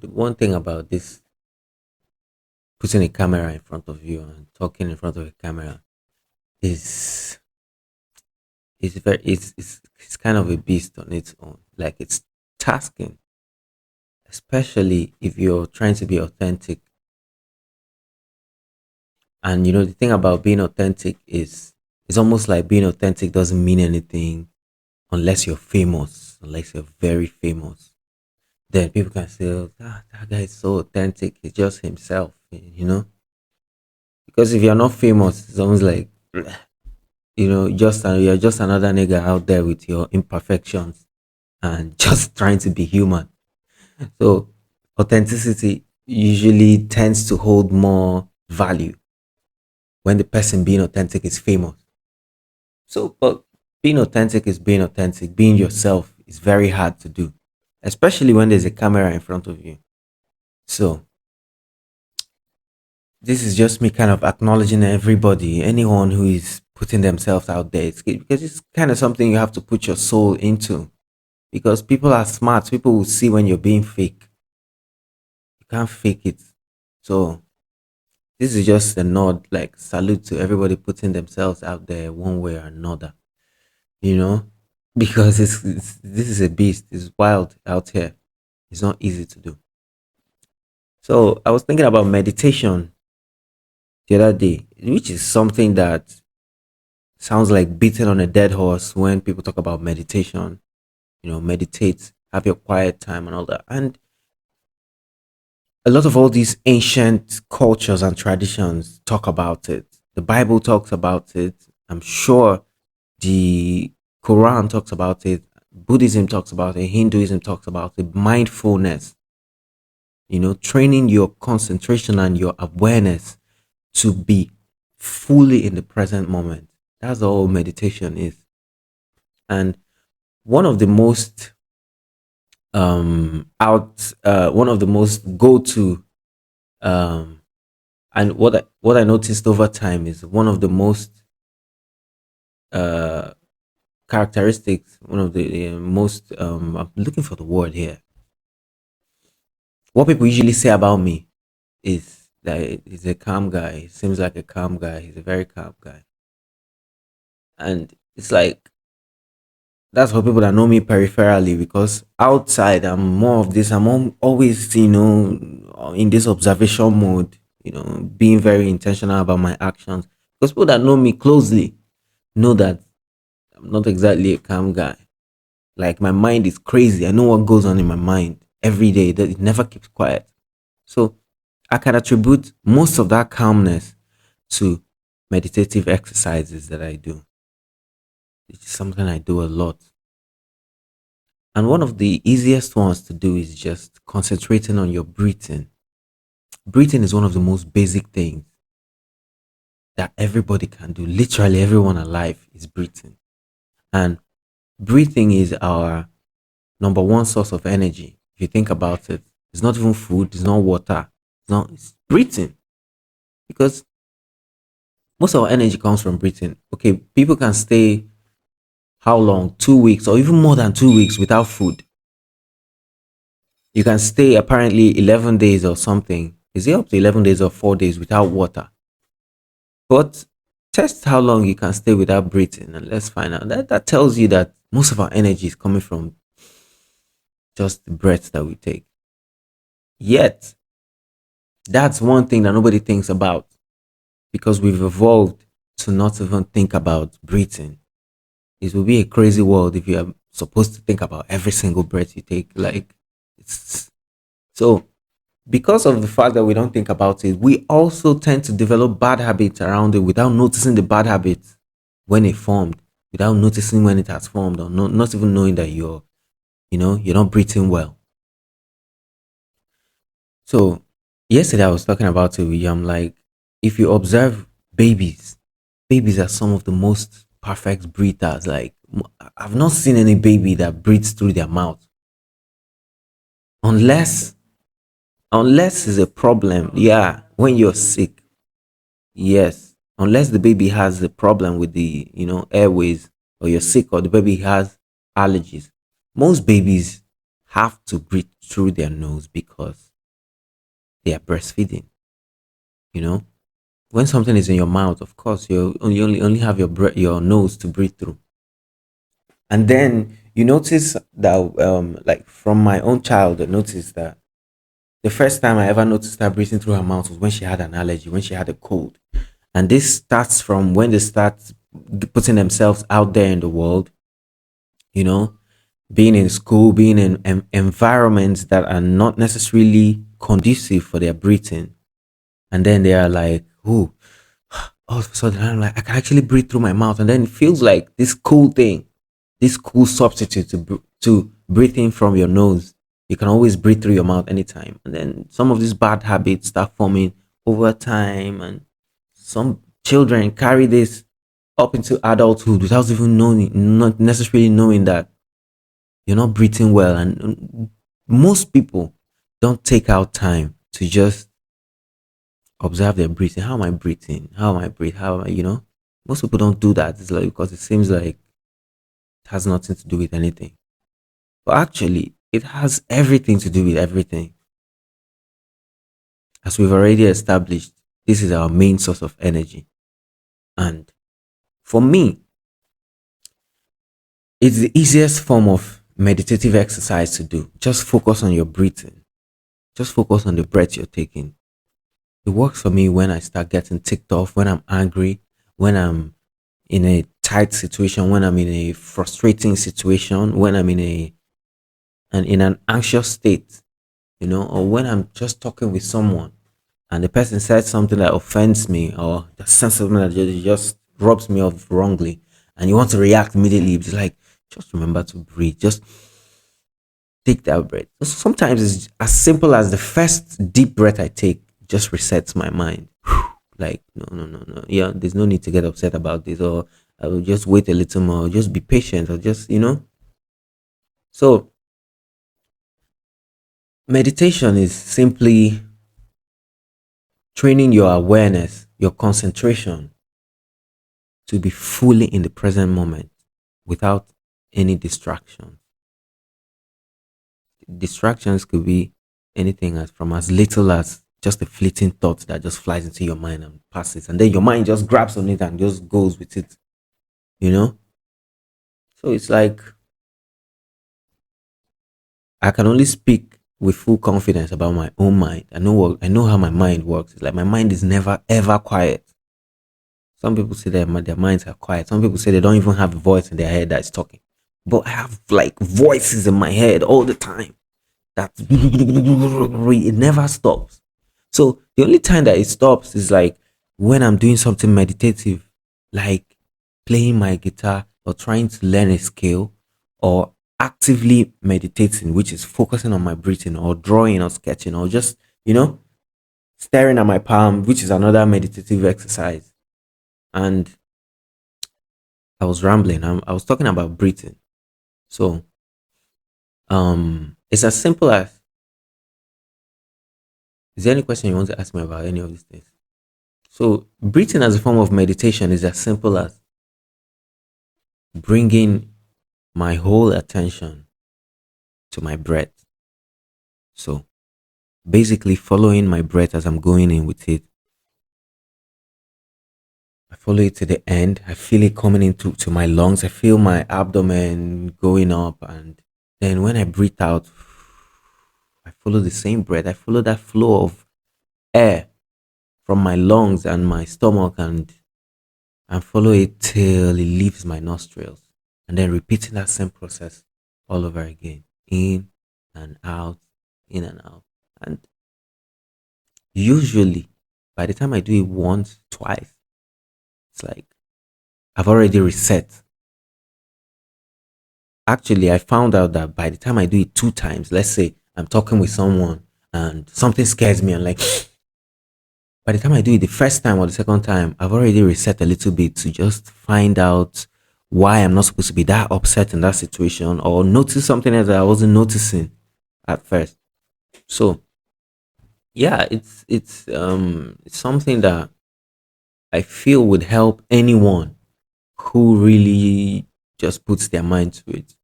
The one thing about this putting a camera in front of you and talking in front of a camera is it's kind of a beast on its own. Like it's tasking, especially if you're trying to be authentic. And the thing about being authentic is it's almost like being authentic doesn't mean anything unless you're famous, unless you're very famous. Then people can say, oh, that guy is so authentic, he's just himself. Because if you're not famous, it's almost like you're just another nigga out there with your imperfections and just trying to be human. So authenticity usually tends to hold more value when the person being authentic is famous. So, but being authentic is being authentic. Being yourself is very hard to do, especially when there's a camera in front of you. So this is just me kind of acknowledging everybody, anyone who is putting themselves out there. Because it's kind of something you have to put your soul into. Because people are smart. People will see when you're being fake. You can't fake it. So this is just a nod, like salute to everybody putting themselves out there one way or another. You know, because this is a beast. It's wild out here. It's not easy to do. So I was thinking about meditation the other day, which is something that sounds like beating on a dead horse when people talk about meditation. Meditate, have your quiet time and all that. And a lot of all these ancient cultures and traditions talk about it. The Bible talks about it. I'm sure the Quran talks about it. Buddhism talks about it. Hinduism talks about it. Mindfulness, training your concentration and your awareness to be fully in the present moment. That's all meditation is. And one of the most one of the most go to and what I noticed over time is one of the most uh characteristics, one of the most I'm looking for the word here. What people usually say about me is that he's a calm guy. He seems like a calm guy. He's a very calm guy. And it's like that's for people that know me peripherally, because outside I'm more of this. Always, in this observation mode, being very intentional about my actions. Because people that know me closely know that I'm not exactly a calm guy. Like my mind is crazy. I know what goes on in my mind every day. That it never keeps quiet. So I can attribute most of that calmness to meditative exercises that I do. It's something I do a lot. And one of the easiest ones to do is just concentrating on your breathing. Breathing is one of the most basic things that everybody can do. Literally, everyone alive is breathing. And breathing is our number one source of energy. If you think about it, it's not even food, it's not water, it's breathing. Because most of our energy comes from breathing. Okay, people can stay how long? 2 weeks or even more than 2 weeks without food. You can stay apparently 11 days or something. Is it up to 11 days or 4 days without water? But test how long you can stay without breathing and let's find out. That tells you that most of our energy is coming from just the breaths that we take. Yet, that's one thing that nobody thinks about because we've evolved to not even think about breathing. It will be a crazy world if you are supposed to think about every single breath you take. Like, it's so because of the fact that we don't think about it, we also tend to develop bad habits around it without noticing the bad habits when it formed, without noticing when it has formed, or not even knowing that you're not breathing well. So yesterday I was talking about it with you. I'm like, if you observe babies, babies are some of the most perfect breathers. Like I've not seen any baby that breathes through their mouth unless it's a problem. Yeah, when you're sick. Yes, unless the baby has a problem with the airways, or you're sick, or the baby has allergies. Most babies have to breathe through their nose because they are breastfeeding. You know, when something is in your mouth, of course, you only have your nose to breathe through. And then you notice that, like from my own child, I noticed that the first time I ever noticed her breathing through her mouth was when she had an allergy, when she had a cold. And this starts from when they start putting themselves out there in the world, you know, being in school, being in environments that are not necessarily conducive for their breathing. And then they are like, oh, all of a sudden I'm like, I can actually breathe through my mouth. And then it feels like this cool thing, this cool substitute to breathing from your nose. You can always breathe through your mouth anytime. And then some of these bad habits start forming over time. And some children carry this up into adulthood without even knowing, not necessarily knowing that you're not breathing well. And most people don't take out time to just observe their breathing. How am I breathing? How am I breathing? How am I, most people don't do that. It's like because it seems like it has nothing to do with anything. But actually, it has everything to do with everything. As we've already established, this is our main source of energy. And for me, it's the easiest form of meditative exercise to do. Just focus on your breathing. Just focus on the breath you're taking. It works for me when I start getting ticked off, when I'm angry, when I'm in a tight situation, when I'm in a frustrating situation, when I'm in an anxious state, or when I'm just talking with someone and the person said something that offends me or just says something that just rubs me off wrongly, and you want to react immediately. It's like, just remember to breathe. Just take that breath. Sometimes it's as simple as the first deep breath I take just resets my mind. Like, no, no, no, no. Yeah, there's no need to get upset about this, or I will just wait a little more, just be patient, or just. So, meditation is simply training your awareness, your concentration to be fully in the present moment without any distraction. Distractions could be anything as from as little as just a fleeting thought that just flies into your mind and passes, and then your mind just grabs on it and just goes with it, you know. So it's like I can only speak with full confidence about my own mind. I know how my mind works. It's like my mind is never ever quiet. Some people say that their minds are quiet. Some people say they don't even have a voice in their head that's talking. But I have like voices in my head all the time. That it never stops. So the only time that it stops is like when I'm doing something meditative, like playing my guitar or trying to learn a skill, or actively meditating, which is focusing on my breathing, or drawing or sketching, or just, staring at my palm, which is another meditative exercise. And I was rambling. I was talking about breathing. So it's as simple as, is there any question you want to ask me about any of these things? So breathing as a form of meditation is as simple as bringing my whole attention to my breath. So basically following my breath as I'm going in with it. I follow it to the end. I feel it coming into to my lungs. I feel my abdomen going up, and then when I breathe out, I follow the same breath. I follow that flow of air from my lungs and my stomach, and follow it till it leaves my nostrils. And then repeating that same process all over again. In and out, in and out. And usually by the time I do it once, twice, it's like I've already reset. Actually, I found out that by the time I do it two times, let's say I'm talking with someone and something scares me, and like by the time I do it the first time or the second time, I've already reset a little bit to just find out why I'm not supposed to be that upset in that situation, or notice something else that I wasn't noticing at first. So yeah, it's something that I feel would help anyone who really just puts their mind to it,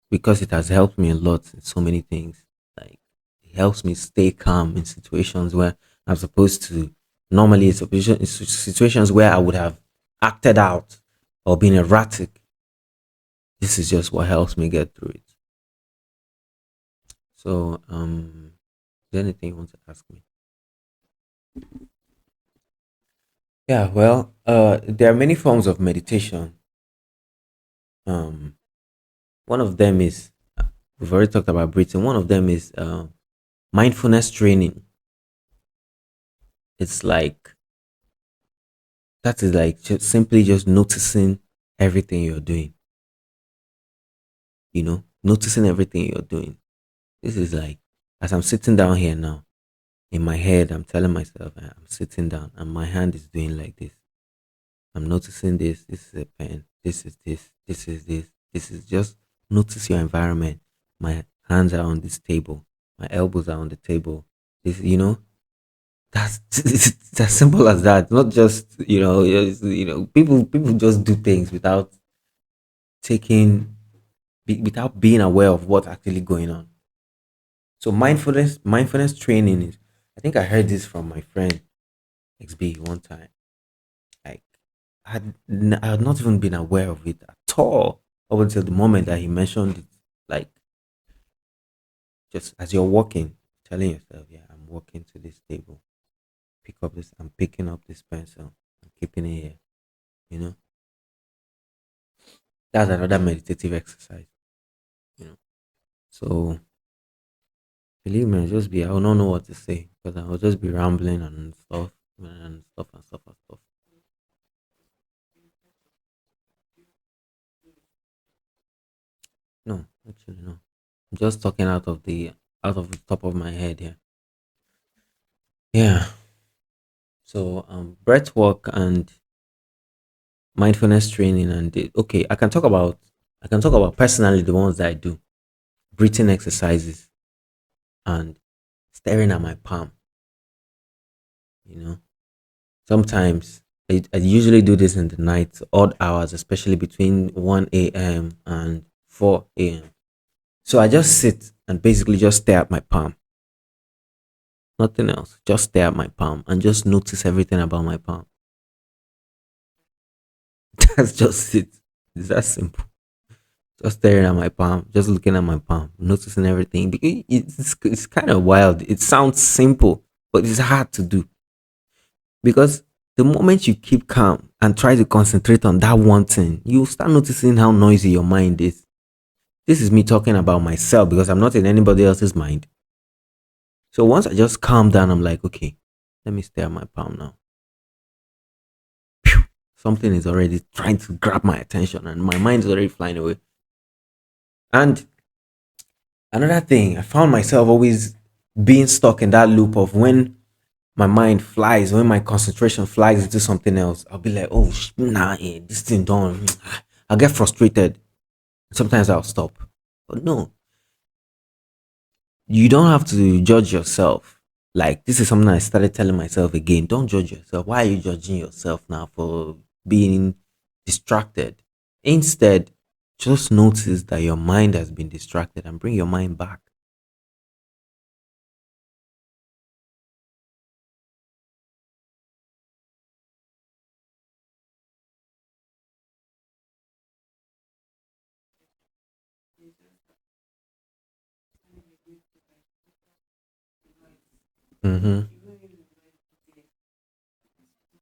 because it has helped me a lot in so many things. Like, it helps me stay calm in situations where I'm supposed to. Normally, in situations where I would have acted out or been erratic. This is just what helps me get through it. So, is there anything you want to ask me? Yeah, well, there are many forms of meditation. Um, one of them is we've already talked about breathing. One of them is mindfulness training. It's like that is like just simply just noticing everything you're doing. Noticing everything you're doing. This is like as I'm sitting down here now. In my head, I'm telling myself I'm sitting down, and my hand is doing like this. I'm noticing this. This is a pen. This is this. This is this. This is just notice your environment. My hands are on this table. My elbows are on the table. This, that's it's as simple as that. Not just people just do things without taking without being aware of what's actually going on. So mindfulness training is. I think I heard this from my friend XB one time. Like I had not even been aware of it at all up until the moment that he mentioned it. Like just as you're walking, telling yourself, "Yeah, I'm walking to this table. Pick up this. I'm picking up this pencil. I'm keeping it here." You know, that's another meditative exercise. You know, so believe me, I will not know what to say because I will just be rambling and stuff and stuff and stuff and stuff. No, actually, no. I'm just talking out of the top of my head here. Yeah. So breath work and mindfulness training okay, I can talk about personally the ones that I do. Breathing exercises and staring at my palm, you know. Sometimes I usually do this in the night, odd hours, especially between 1 a.m. and 4 a.m. So I just sit and basically just stare at my palm. Nothing else. Just stare at my palm and just notice everything about my palm. That's just it. It's that simple. Just staring at my palm, just looking at my palm, noticing everything. It's kind of wild. It sounds simple, but it's hard to do because the moment you keep calm and try to concentrate on that one thing, you start noticing how noisy your mind is. This is me talking about myself because I'm not in anybody else's mind. So once I just calm down, I'm like, okay, let me stare at my palm now. Phew, something is already trying to grab my attention and my mind is already flying away. And another thing, I found myself always being stuck in that loop of when my mind flies, when my concentration flies into something else, I'll be like, oh, nah, this thing don't. I'll get frustrated. Sometimes I'll stop. But no, you don't have to judge yourself. Like, this is something I started telling myself again. Don't judge yourself. Why are you judging yourself now for being distracted? Instead, just notice that your mind has been distracted and bring your mind back. Mm-hmm.